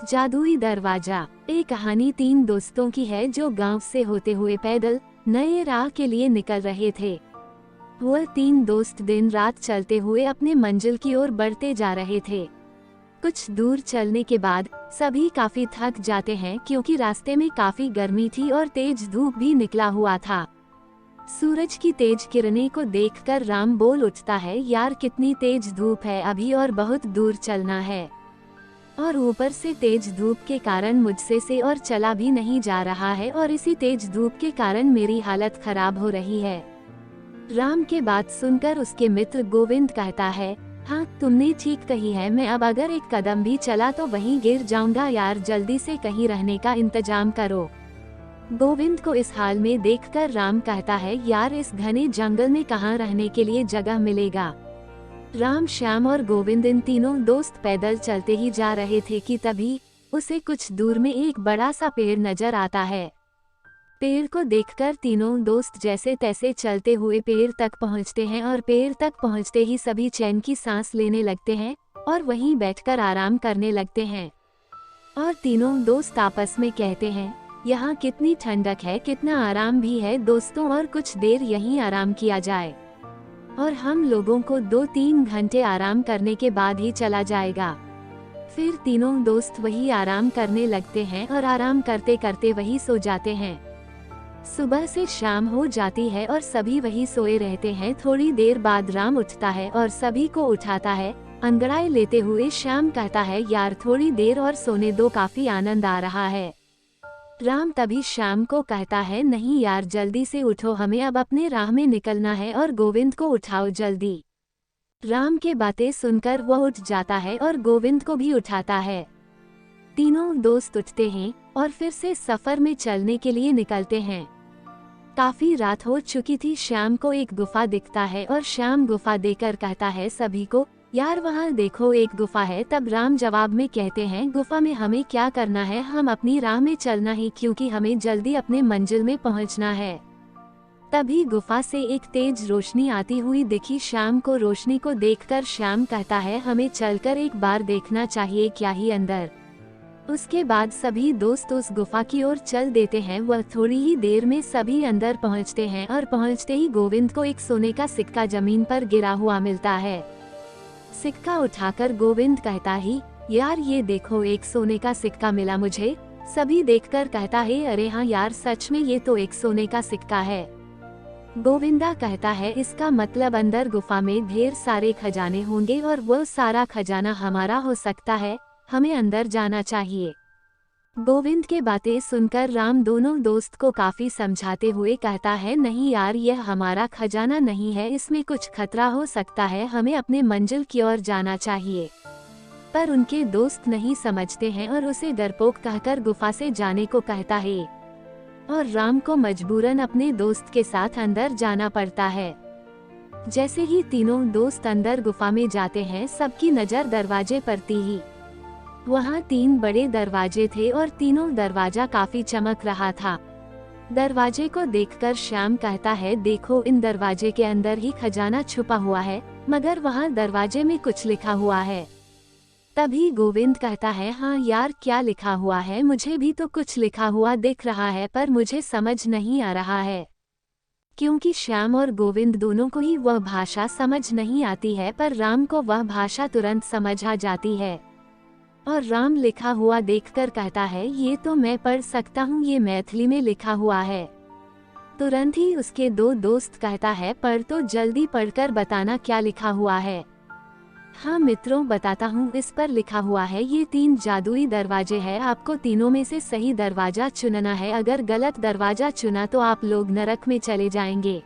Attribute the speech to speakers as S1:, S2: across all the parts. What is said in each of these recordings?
S1: जादुई दरवाजा। एक कहानी तीन दोस्तों की है जो गांव से होते हुए पैदल नए राह के लिए निकल रहे थे। वह तीन दोस्त दिन रात चलते हुए अपने मंजिल की ओर बढ़ते जा रहे थे। कुछ दूर चलने के बाद सभी काफी थक जाते हैं क्योंकि रास्ते में काफी गर्मी थी और तेज धूप भी निकला हुआ था। सूरज की तेज किरणें को देखकर राम बोल उठता है, यार कितनी तेज धूप है अभी और बहुत दूर चलना है, और ऊपर से तेज धूप के कारण मुझसे से और चला भी नहीं जा रहा है और इसी तेज धूप के कारण मेरी हालत खराब हो रही है। राम के बात सुनकर उसके मित्र गोविंद कहता है, हाँ तुमने ठीक कही है, मैं अब अगर एक कदम भी चला तो वहीं गिर जाऊंगा यार, जल्दी से कहीं रहने का इंतजाम करो। गोविंद को इस हाल में देखकर राम कहता है, यार इस घने जंगल में कहाँ रहने के लिए जगह मिलेगा। राम, श्याम और गोविंद इन तीनों दोस्त पैदल चलते ही जा रहे थे कि तभी उसे कुछ दूर में एक बड़ा सा पेड़ नजर आता है। पेड़ को देखकर तीनों दोस्त जैसे तैसे चलते हुए पेड़ तक पहुंचते हैं और पेड़ तक पहुंचते ही सभी चैन की सांस लेने लगते हैं और वहीं बैठकर आराम करने लगते हैं। और तीनों दोस्त आपस में कहते हैं, यहाँ कितनी ठंडक है, कितना आराम भी है दोस्तों, और कुछ देर यहीं आराम किया जाए और हम लोगों को 2-3 घंटे आराम करने के बाद ही चला जाएगा। फिर तीनों दोस्त वही आराम करने लगते हैं और आराम करते करते वही सो जाते हैं। सुबह से शाम हो जाती है और सभी वही सोए रहते हैं। थोड़ी देर बाद राम उठता है और सभी को उठाता है। अंगड़ाई लेते हुए श्याम कहता है, यार थोड़ी देर और सोने दो, काफी आनंद आ रहा है। राम तभी श्याम को कहता है, नहीं यार जल्दी से उठो, हमें अब अपने राह में निकलना है और गोविंद को उठाओ जल्दी। राम के बातें सुनकर वह उठ जाता है और गोविंद को भी उठाता है। तीनों दोस्त उठते हैं और फिर से सफर में चलने के लिए निकलते हैं। काफी रात हो चुकी थी। श्याम को एक गुफा दिखता है और श्याम गुफा देखकर कहता है सभी को, यार वहाँ देखो एक गुफा है। तब राम जवाब में कहते हैं, गुफा में हमें क्या करना है, हम अपनी राह में चलना ही, क्योंकि हमें जल्दी अपने मंजिल में पहुँचना है। तभी गुफा से एक तेज रोशनी आती हुई दिखी। श्याम को रोशनी को देखकर श्याम कहता है, हमें चलकर एक बार देखना चाहिए क्या ही अंदर। उसके बाद सभी दोस्त उस गुफा की ओर चल देते हैं। वह थोड़ी ही देर में सभी अंदर पहुंचते हैं और पहुंचते ही गोविंद को एक सोने का सिक्का जमीन पर गिरा हुआ मिलता है। सिक्का उठाकर गोविंद कहता ही, यार ये देखो एक सोने का सिक्का मिला मुझे। सभी देखकर कहता है, अरे हाँ यार सच में ये तो एक सोने का सिक्का है। गोविंदा कहता है, इसका मतलब अंदर गुफा में ढेर सारे खजाने होंगे और वो सारा खजाना हमारा हो सकता है, हमें अंदर जाना चाहिए। गोविंद के बातें सुनकर राम दोनों दोस्त को काफी समझाते हुए कहता है, नहीं यार यह हमारा खजाना नहीं है, इसमें कुछ खतरा हो सकता है, हमें अपने मंजिल की ओर जाना चाहिए। पर उनके दोस्त नहीं समझते हैं और उसे डरपोक कहकर गुफा से जाने को कहता है और राम को मजबूरन अपने दोस्त के साथ अंदर जाना पड़ता है। जैसे ही तीनों दोस्त अंदर गुफा में जाते हैं, सबकी नजर दरवाजे पर थी। वहाँ 3 बड़े दरवाजे थे और तीनों दरवाजा काफी चमक रहा था। दरवाजे को देखकर श्याम कहता है, देखो इन दरवाजे के अंदर ही खजाना छुपा हुआ है, मगर वहाँ दरवाजे में कुछ लिखा हुआ है। तभी गोविंद कहता है, हाँ यार क्या लिखा हुआ है, मुझे भी तो कुछ लिखा हुआ दिख रहा है पर मुझे समझ नहीं आ रहा है। क्योंकि श्याम और गोविंद दोनों को ही वह भाषा समझ नहीं आती है, पर राम को वह भाषा तुरंत समझ आ जाती है। और राम लिखा हुआ देखकर कहता है, ये तो मैं पढ़ सकता हूँ, ये मैथिली में लिखा हुआ है। तुरंत ही उसके 2 दोस्त कहता है, पढ़ तो जल्दी पढ़कर बताना क्या लिखा हुआ है। हाँ मित्रों बताता हूँ, इस पर लिखा हुआ है, ये 3 जादुई दरवाजे हैं, आपको तीनों में से सही दरवाजा चुनना है, अगर गलत दरवाजा चुना तो आप लोग नरक में चले जाएंगे।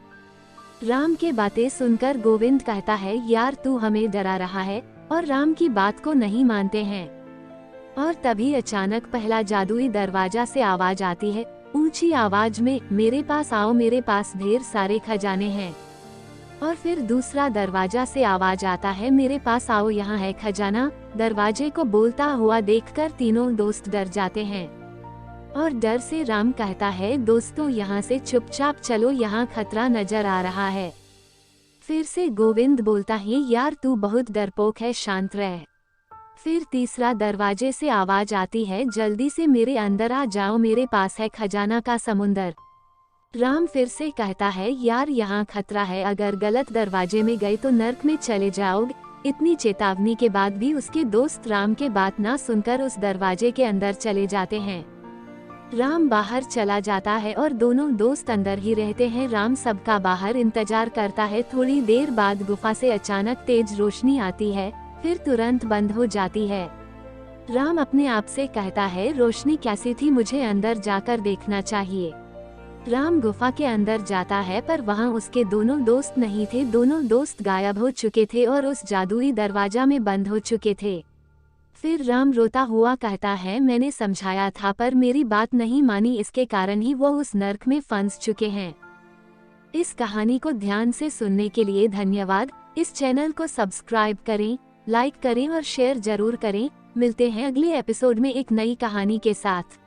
S1: राम के बातें सुनकर गोविंद कहता है, यार तू हमें डरा रहा है, और राम की बात को नहीं मानते हैं। और तभी अचानक पहला जादुई दरवाजा से आवाज आती है, ऊंची आवाज में, मेरे पास आओ, मेरे पास ढेर सारे खजाने हैं। और फिर दूसरा दरवाजा से आवाज आता है, मेरे पास आओ, यहाँ है खजाना। दरवाजे को बोलता हुआ देखकर तीनों दोस्त डर जाते हैं और डर से राम कहता है, दोस्तों यहाँ से चुपचाप चलो, यहाँ खतरा नजर आ रहा है। फिर से गोविंद बोलता है, यार तू बहुत डरपोक है, शांत रह। फिर तीसरा दरवाजे से आवाज आती है, जल्दी से मेरे अंदर आ जाओ, मेरे पास है खजाना का समुंदर। राम फिर से कहता है, यार यहाँ खतरा है, अगर गलत दरवाजे में गए तो नर्क में चले जाओगे। इतनी चेतावनी के बाद भी उसके दोस्त राम के बात ना सुनकर उस दरवाजे के अंदर चले जाते हैं। राम बाहर चला जाता है और दोनों दोस्त अंदर ही रहते हैं। राम सबका बाहर इंतजार करता है। थोड़ी देर बाद गुफा से अचानक तेज रोशनी आती है, फिर तुरंत बंद हो जाती है। राम अपने आप से कहता है, रोशनी कैसी थी, मुझे अंदर जाकर देखना चाहिए। राम गुफा के अंदर जाता है पर वहाँ उसके दोनों दोस्त नहीं थे। दोनों दोस्त गायब हो चुके थे और उस जादुई दरवाजा में बंद हो चुके थे। फिर राम रोता हुआ कहता है, मैंने समझाया था पर मेरी बात नहीं मानी, इसके कारण ही वो उस नर्क में फंस चुके हैं। इस कहानी को ध्यान से सुनने के लिए धन्यवाद। इस चैनल को सब्सक्राइब करें, लाइक करें और शेयर जरूर करें। मिलते हैं अगले एपिसोड में एक नई कहानी के साथ।